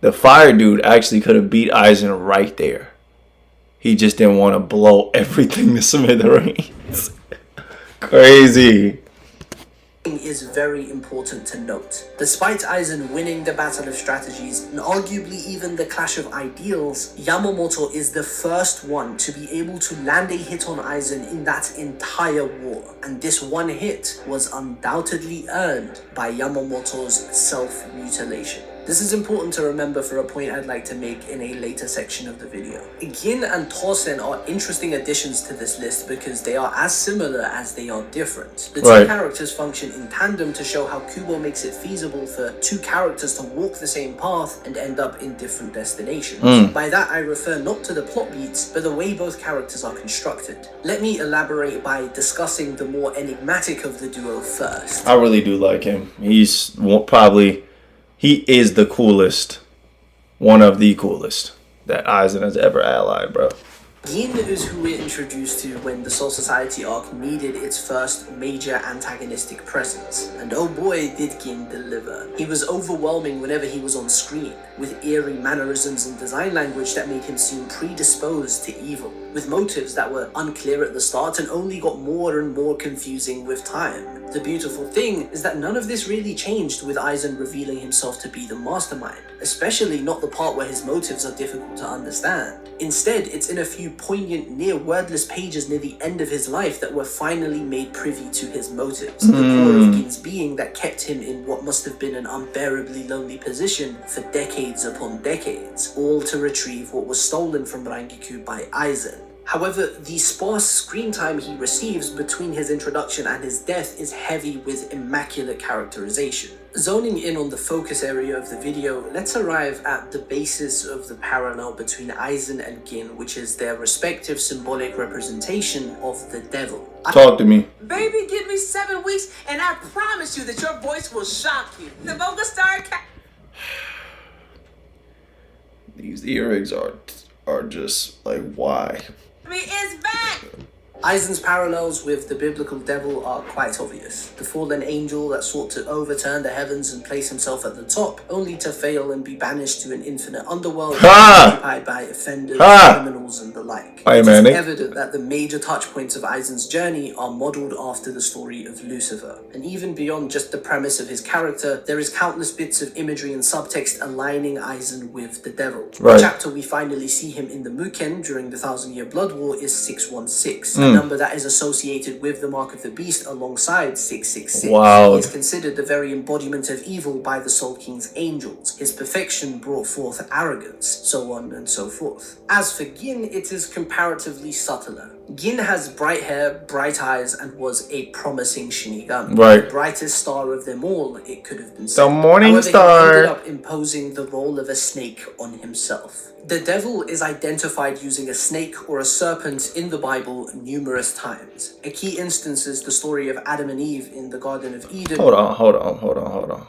the fire dude actually could have beat Aizen right there. He just didn't want to blow everything to smithereens. Crazy. is very important to note. Despite Aizen winning the Battle of Strategies and arguably even the Clash of Ideals, Yamamoto is the first one to be able to land a hit on Aizen in that entire war, and this one hit was undoubtedly earned by Yamamoto's self-mutilation. This is important to remember for a point I'd like to make in a later section of the video. Gin and Tosen are interesting additions to this list because they are as similar as they are different. The two characters function in tandem to show how Kubo makes it feasible for two characters to walk the same path and end up in different destinations. By that I refer not to the plot beats, but the way both characters are constructed. Let me elaborate by discussing the more enigmatic of the duo first. I really do like him. He's probably... He is the coolest, one of the coolest that Aizen has ever allied, bro. Gin is who we're introduced to when the Soul Society arc needed its first major antagonistic presence. And oh boy did Gin deliver. He was overwhelming whenever he was on screen, with eerie mannerisms and design language that made him seem predisposed to evil, with motives that were unclear at the start and only got more and more confusing with time. The beautiful thing is that none of this really changed with Aizen revealing himself to be the mastermind, especially not the part where his motives are difficult to understand. Instead, it's in a few poignant, near wordless pages near the end of his life that we're finally made privy to his motives, the core of Gin's being that kept him in what must have been an unbearably lonely position for decades upon decades, all to retrieve what was stolen from Rangiku by Aizen. However, the sparse screen time he receives between his introduction and his death is heavy with immaculate characterization. Zoning in on the focus area of the video, let's arrive at the basis of the parallel between Aizen and Gin, which is their respective symbolic representation of the devil. Talk to me. Baby, give me 7 weeks and I promise you that your voice will shock you. The vocal star These earrings are just like, why? is back! Aizen's parallels with the biblical devil are quite obvious. The fallen angel that sought to overturn the heavens and place himself at the top, only to fail and be banished to an infinite underworld occupied by offenders, criminals, and the like. It is evident that the major touch points of Aizen's journey are modelled after the story of Lucifer. And even beyond just the premise of his character, there is countless bits of imagery and subtext aligning Aizen with the devil. The chapter we finally see him in the Muken during the 1000-Year Blood War is 616. Number that is associated with the Mark of the Beast alongside 666. He is considered the very embodiment of evil by the Soul King's angels. His perfection brought forth arrogance, so on and so forth. As for Gin, it is comparatively subtler. Gin has bright hair, bright eyes, and was a promising Shinigami. The brightest star of them all, it could have been said. The morning star. He ended up imposing the role of a snake on himself. The devil is identified using a snake or a serpent in the Bible numerous times. A key instance is the story of Adam and Eve in the Garden of Eden. Hold on.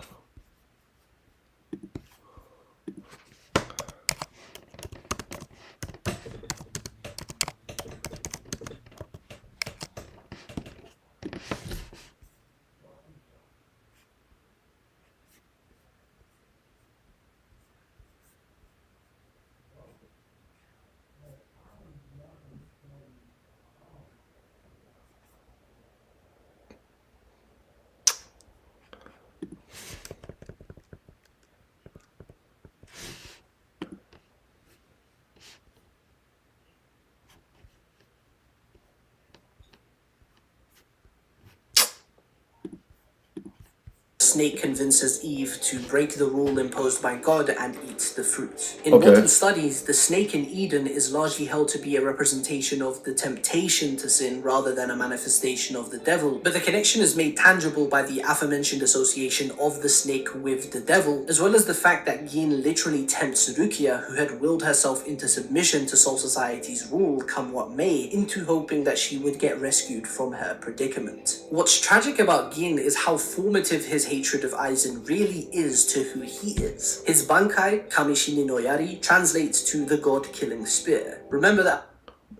Snake convinces Eve to break the rule imposed by God and eat the fruit. In modern studies, the snake in Eden is largely held to be a representation of the temptation to sin rather than a manifestation of the devil, but the connection is made tangible by the aforementioned association of the snake with the devil, as well as the fact that Gin literally tempts Rukia, who had willed herself into submission to Soul Society's rule, come what may, into hoping that she would get rescued from her predicament. What's tragic about Gin is how formative his hatred of Aizen really is to who he is. His Bankai, Kamishini no Yari, translates to the god-killing spear. Remember that.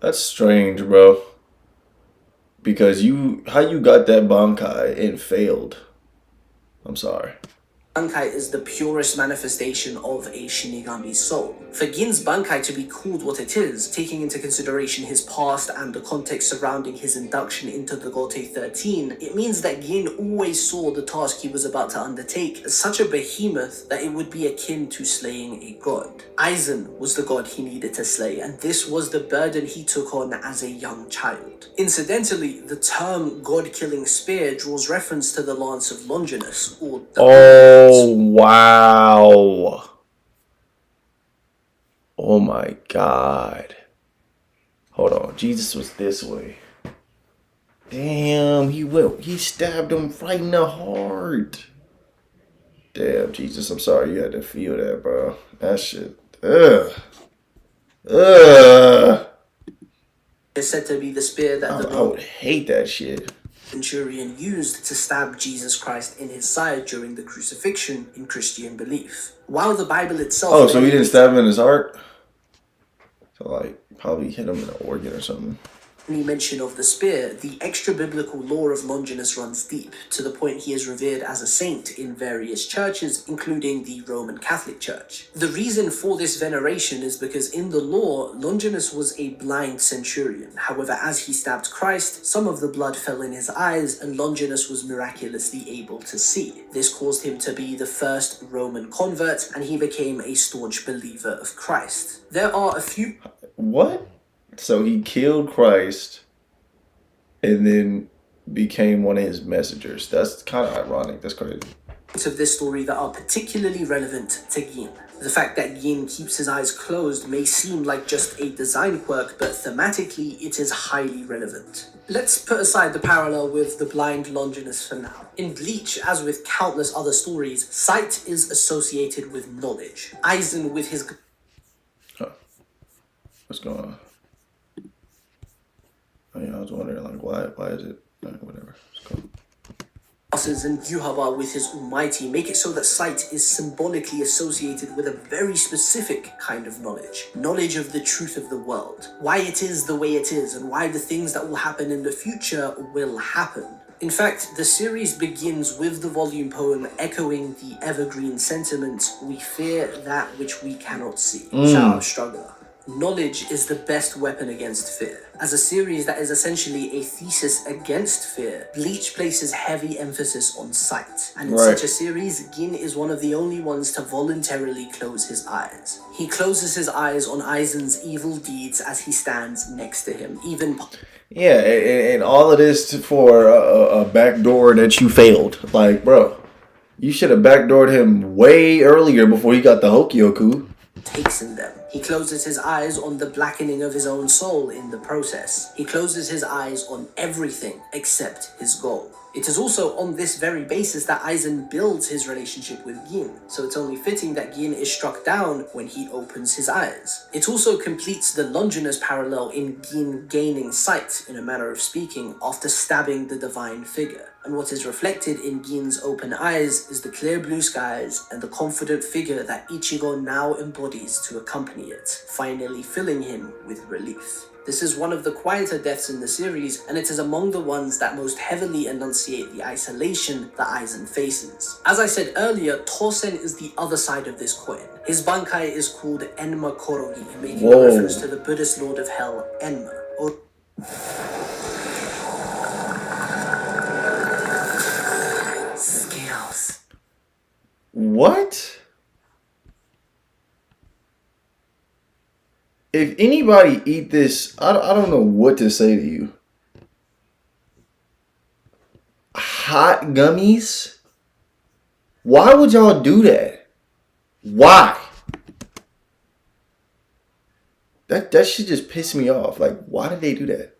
That's strange, bro. Because how you got that Bankai and failed. I'm sorry. Bankai is the purest manifestation of a Shinigami's soul. For Gin's Bankai to be called what it is, taking into consideration his past and the context surrounding his induction into the Gote 13, it means that Gin always saw the task he was about to undertake as such a behemoth that it would be akin to slaying a god. Aizen was the god he needed to slay, and this was the burden he took on as a young child. Incidentally, the term god-killing spear draws reference to the lance of Longinus, or the Oh, wow. Oh my God. Hold on. Jesus was this way. Damn, he stabbed him right in the heart. Damn, Jesus, I'm sorry you had to feel that, bro. That shit. Ugh. is said to be the spear that I would hate that shit. centurion used to stab Jesus Christ in his side during the crucifixion in Christian belief. While the Bible itself... Oh, so he didn't stab him in his heart? So, like, probably hit him in an organ or something. Any mention of the spear, the extra-biblical lore of Longinus runs deep, to the point he is revered as a saint in various churches, including the Roman Catholic Church. The reason for this veneration is because in the lore, Longinus was a blind centurion. However, as he stabbed Christ, some of the blood fell in his eyes, and Longinus was miraculously able to see. This caused him to be the first Roman convert, and he became a staunch believer of Christ. There are a few... What? So he killed Christ and then became one of his messengers. That's kind of ironic. That's crazy. Of this story that are particularly relevant to Gin. The fact that Gin keeps his eyes closed may seem like just a design quirk, but thematically it is highly relevant. Let's put aside the parallel with the blind Longinus for now. In Bleach, as with countless other stories, sight is associated with knowledge. Aizen with his... What's going on? Oh, yeah, I was wondering, like, why is it? Whatever. Let's go. And Yuhaba with his almighty make it so that sight is symbolically associated with a very specific kind of knowledge. Knowledge of the truth of the world. Why it is the way it is, and why the things that will happen in the future will happen. In fact, the series begins with the volume poem echoing the evergreen sentiment, "We fear that which we cannot see." Shout out Struggler. Knowledge is the best weapon against fear. As a series that is essentially a thesis against fear, Bleach places heavy emphasis on sight. And in such a series, Gin is one of the only ones to voluntarily close his eyes. He closes his eyes on Aizen's evil deeds as he stands next to him, even... Yeah, and all of this for a backdoor that you failed. Like, bro, you should have backdoored him way earlier before he got the Hokyoku. Takes in them. He closes his eyes on the blackening of his own soul in the process. He closes his eyes on everything except his goal. It is also on this very basis that Aizen builds his relationship with Gin, so it's only fitting that Gin is struck down when he opens his eyes. It also completes the Longinus parallel in Gin gaining sight, in a manner of speaking, after stabbing the divine figure. And what is reflected in Gin's open eyes is the clear blue skies and the confident figure that Ichigo now embodies to accompany it, finally filling him with relief. This is one of the quieter deaths in the series, and it is among the ones that most heavily enunciate the isolation that Aizen faces. As I said earlier, Tosen is the other side of this coin. His Bankai is called Enma Korogi, making a reference to the Buddhist lord of hell, Enma. Skills. What? If anybody eat this, I don't know what to say to you. Hot gummies? Why would y'all do that? Why? That should just piss me off. Like, why did they do that?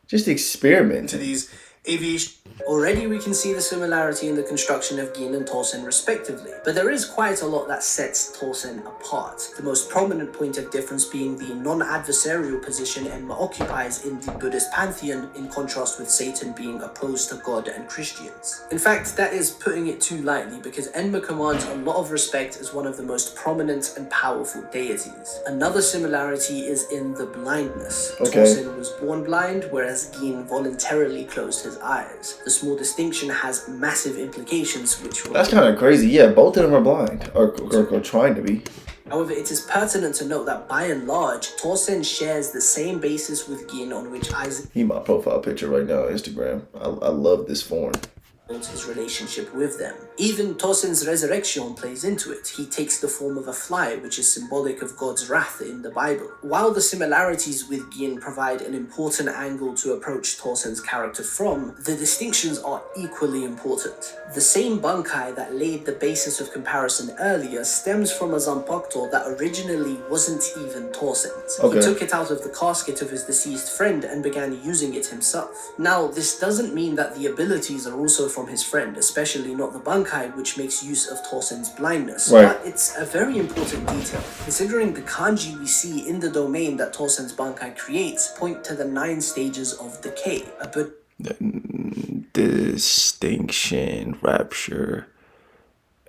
Just experiment. To these aviation. Already we can see the similarity in the construction of Gin and Tosen respectively, but there is quite a lot that sets Tosen apart. The most prominent point of difference being the non-adversarial position Enma occupies in the Buddhist pantheon, in contrast with Satan being opposed to God and Christians. In fact, that is putting it too lightly, because Enma commands a lot of respect as one of the most prominent and powerful deities. Another similarity is in the blindness. Tosen was born blind, whereas Gin voluntarily closed his his eyes. The small distinction has massive implications, which will... That's kind of crazy. Yeah, both of them are blind, or trying to be. However, it is pertinent to note that by and large, Torsen shares the same basis with Gin on which Aizen He my profile picture right now on Instagram. I love this form. his relationship with them. Even Torsen's resurrection plays into it. He takes the form of a fly, which is symbolic of God's wrath in the Bible. While the similarities with Gin provide an important angle to approach Torsen's character from, the distinctions are equally important. The same Bankai that laid the basis of comparison earlier stems from a Zanpakuto that originally wasn't even Torsen's. Okay. He took it out of the casket of his deceased friend and began using it himself. Now, this doesn't mean that the abilities are also from his friend, especially not the Bankai, which makes use of Torsen's blindness. Right. But it's a very important detail, considering the kanji we see in the domain that Torsen's Bankai creates point to the 9 stages of decay. Distinction, rapture,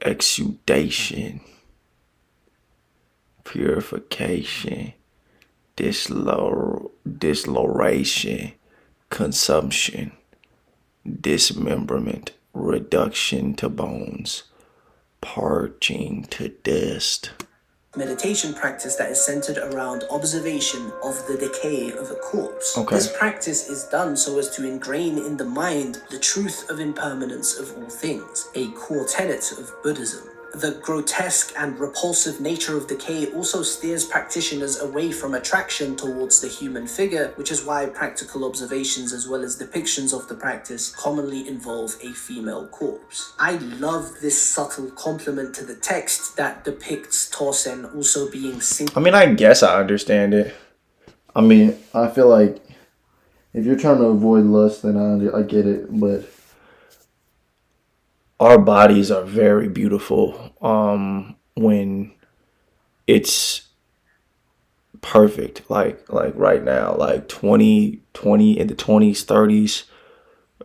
exudation, purification, disloration, consumption, dismemberment, reduction to bones, parching to dust. Meditation practice that is centered around observation of the decay of a corpse. Okay. This practice is done so as to ingrain in the mind the truth of impermanence of all things, a core tenet of Buddhism. The grotesque and repulsive nature of decay also steers practitioners away from attraction towards the human figure, which is why practical observations as well as depictions of the practice commonly involve a female corpse. I love this subtle compliment to the text that depicts Torsen also being I mean, I guess I understand it. I mean, I feel like if you're trying to avoid lust, then I get it, but our bodies are very beautiful when it's perfect, like right now, like 20 in the 20s, 30s,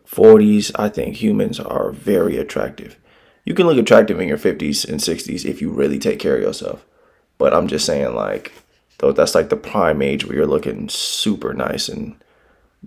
40s. I think humans are very attractive. You can look attractive in your 50s and 60s if you really take care of yourself, but I'm just saying, like, though, that's like the prime age where you're looking super nice and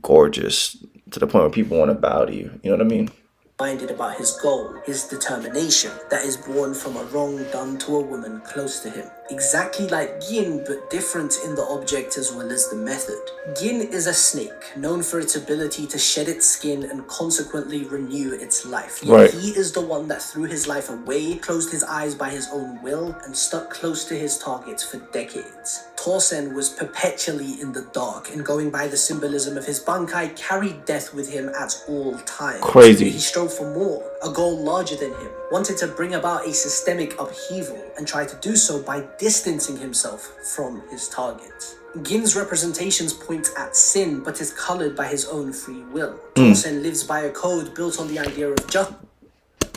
gorgeous to the point where people want to bow to you. You know what I mean? Minded about his goal, his determination, that is born from a wrong done to a woman close to him. Exactly like Gin, but different in the object as well as the method. Gin is a snake, known for its ability to shed its skin and consequently renew its life. Yet Right. He is the one that threw his life away, closed his eyes by his own will, and stuck close to his targets for decades. Torsen was perpetually in the dark, and going by the symbolism of his Bankai, carried death with him at all times. Crazy. He strove for more, a goal larger than him, wanted to bring about a systemic upheaval, and tried to do so by distancing himself from his target. Gin's representations point at sin, but is colored by his own free will. Torsen lives by a code built on the idea of justice,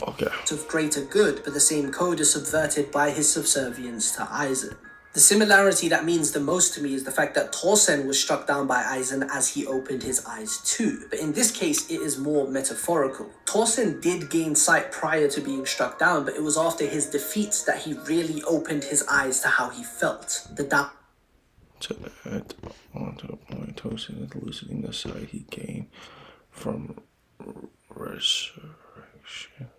of greater good, but the same code is subverted by his subservience to Aizen. The similarity that means the most to me is the fact that Torsen was struck down by Aizen as he opened his eyes too. But in this case, it is more metaphorical. Torsen did gain sight prior to being struck down, but it was after his defeats that he really opened his eyes to how he felt. To add on to the point, Torsen is loosening the sight he gained from resurrection.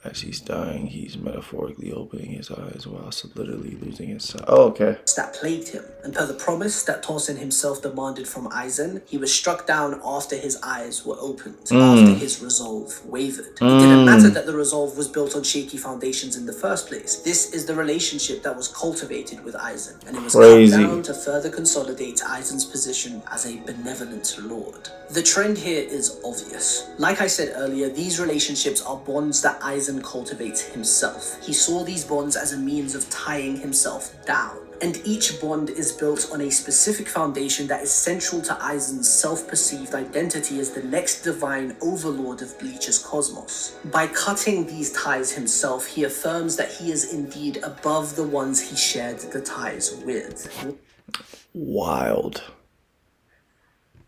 As he's dying, he's metaphorically opening his eyes while literally losing his sight. Oh, okay. That plagued him, and per the promise that Torsen himself demanded from Aizen, he was struck down after his eyes were opened, after his resolve wavered. It didn't matter that the resolve was built on shaky foundations in the first place. This is the relationship that was cultivated with Aizen, and it was cut down to further consolidate Aizen's position as a benevolent lord. The trend here is obvious. Like I said earlier, these relationships are bonds that Aizen cultivates himself. He saw these bonds as a means of tying himself down. And each bond is built on a specific foundation that is central to Aizen's self-perceived identity as the next divine overlord of Bleach's cosmos. By cutting these ties himself, he affirms that he is indeed above the ones he shared the ties with. Wild.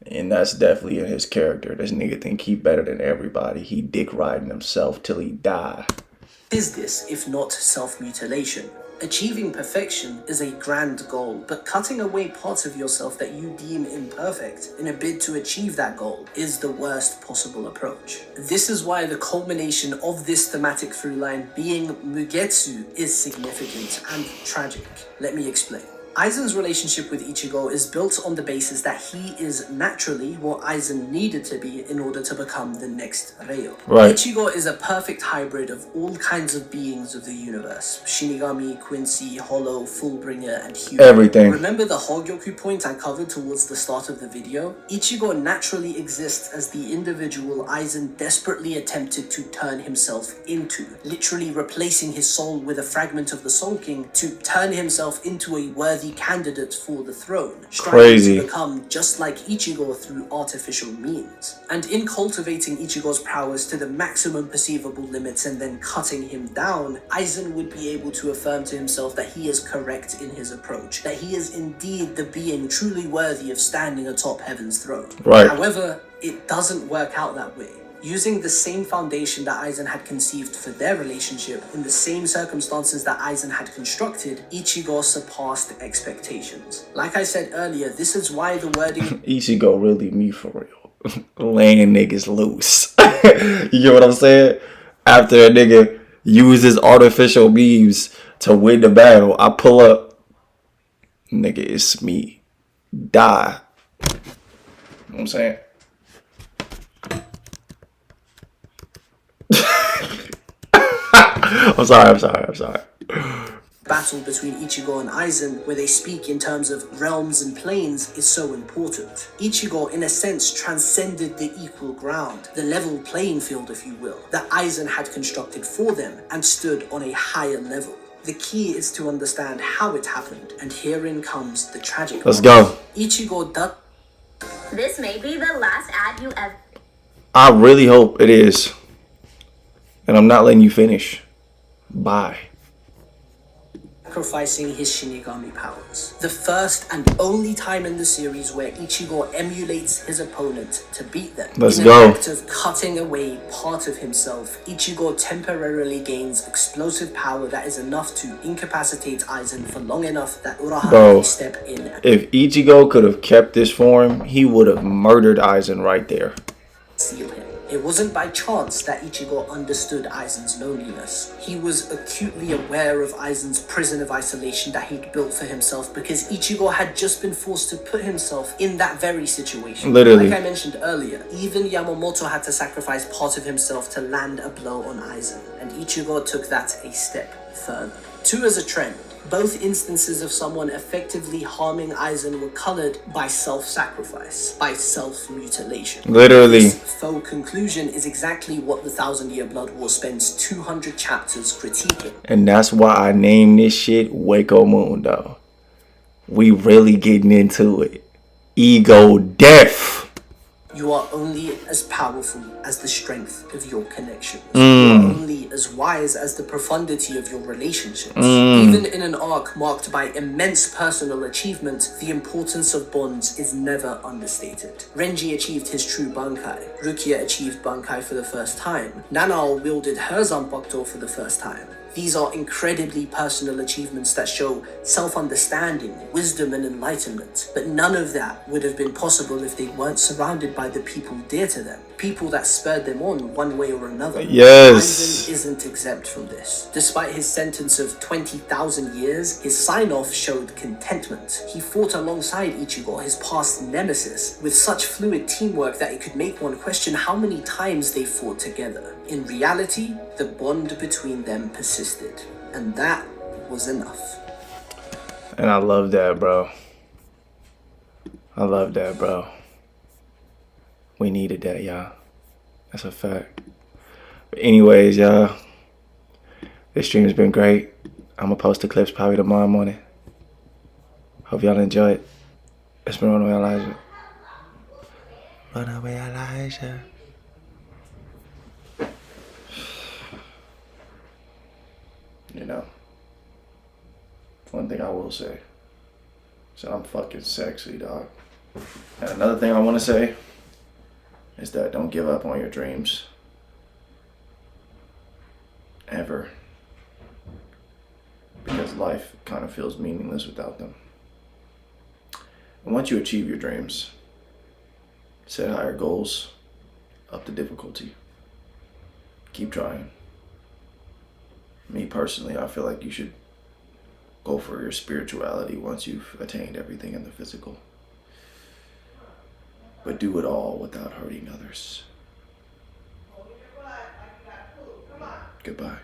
And that's definitely in his character. This nigga think he better than everybody. He dick riding himself till he die. Is this, if not self-mutilation? Achieving perfection is a grand goal, but cutting away parts of yourself that you deem imperfect in a bid to achieve that goal is the worst possible approach. This is why the culmination of this thematic through line being Mugetsu is significant and tragic. Let me explain. Aizen's relationship with Ichigo is built on the basis that he is naturally what Aizen needed to be in order to become the next Reo. Right. Ichigo is a perfect hybrid of all kinds of beings of the universe. Shinigami, Quincy, Hollow, Fullbringer, and human. Everything. Remember the Hogyoku point I covered towards the start of the video? Ichigo naturally exists as the individual Aizen desperately attempted to turn himself into, literally replacing his soul with a fragment of the Soul King to turn himself into a worthy candidate for the throne, striving to become just like Ichigo through artificial means. And in cultivating Ichigo's prowess to the maximum perceivable limits and then cutting him down, Aizen would be able to affirm to himself that he is correct in his approach, that he is indeed the being truly worthy of standing atop heaven's throne. Right. However, it doesn't work out that way. Using the same foundation that Aizen had conceived for their relationship, in the same circumstances that Aizen had constructed, Ichigo surpassed expectations. Like I said earlier, this is why the wording Ichigo really me for real. Laying niggas loose. You get what I'm saying? After a nigga uses artificial memes to win the battle, I pull up. Nigga, it's me. Die. You know what I'm saying? I'm sorry. Battle between Ichigo and Aizen, where they speak in terms of realms and planes, is so important. Ichigo, in a sense, transcended the equal ground, the level playing field, if you will, that Aizen had constructed for them and stood on a higher level. The key is to understand how it happened, and herein comes the tragic Let's part. go. Ichigo does. This may be the last ad you ever. I really hope it is. And I'm not letting you finish. Bye. Sacrificing his Shinigami powers. The first and only time in the series where Ichigo emulates his opponent to beat them. Let's in go. an act of cutting away part of himself, Ichigo temporarily gains explosive power that is enough to incapacitate Aizen for long enough that Urahara can step in. If Ichigo could have kept this form, he would have murdered Aizen right there. Seal him. It wasn't by chance that Ichigo understood Aizen's loneliness. He was acutely aware of Aizen's prison of isolation that he'd built for himself because Ichigo had just been forced to put himself in that very situation. Literally. Like I mentioned earlier, even Yamamoto had to sacrifice part of himself to land a blow on Aizen, and Ichigo took that a step further. Two as a trend. Both instances of someone effectively harming Aizen were colored by self-sacrifice, by self-mutilation. Literally. This faux conclusion is exactly what the 1,000-Year Blood War spends 200 chapters critiquing. And that's why I named this shit Hueco Mundo. We really getting into it. Ego death. You are only as powerful as the strength of your connections. You are only as wise as the profundity of your relationships. Even in an arc marked by immense personal achievement, the importance of bonds is never understated. Renji achieved his true Bankai. Rukia achieved Bankai for the first time. Nanao wielded her Zanpakuto for the first time. These are incredibly personal achievements that show self-understanding, wisdom, and enlightenment. But none of that would have been possible if they weren't surrounded by the people dear to them. People that spurred them on one way or another. Yes. Aizen isn't exempt from this. Despite his sentence of 20,000 years, his sign-off showed contentment. He fought alongside Ichigo, his past nemesis, with such fluid teamwork that it could make one question how many times they fought together. In reality, the bond between them persisted, and that was enough. And I love that, bro. I love that, bro. We needed that, y'all. That's a fact. But anyways, y'all, this stream has been great. I'm gonna post the clips probably tomorrow morning. Hope y'all enjoy it. It's been Runaway Elijah. Runaway Elijah. You know, one thing I will say is that I'm fucking sexy, dog. And another thing I want to say is that don't give up on your dreams. Ever. because life kind of feels meaningless without them. And once you achieve your dreams, set higher goals, up the difficulty. Keep trying. Me personally, I feel like you should go for your spirituality once you've attained everything in the physical. But do it all without hurting others. Goodbye.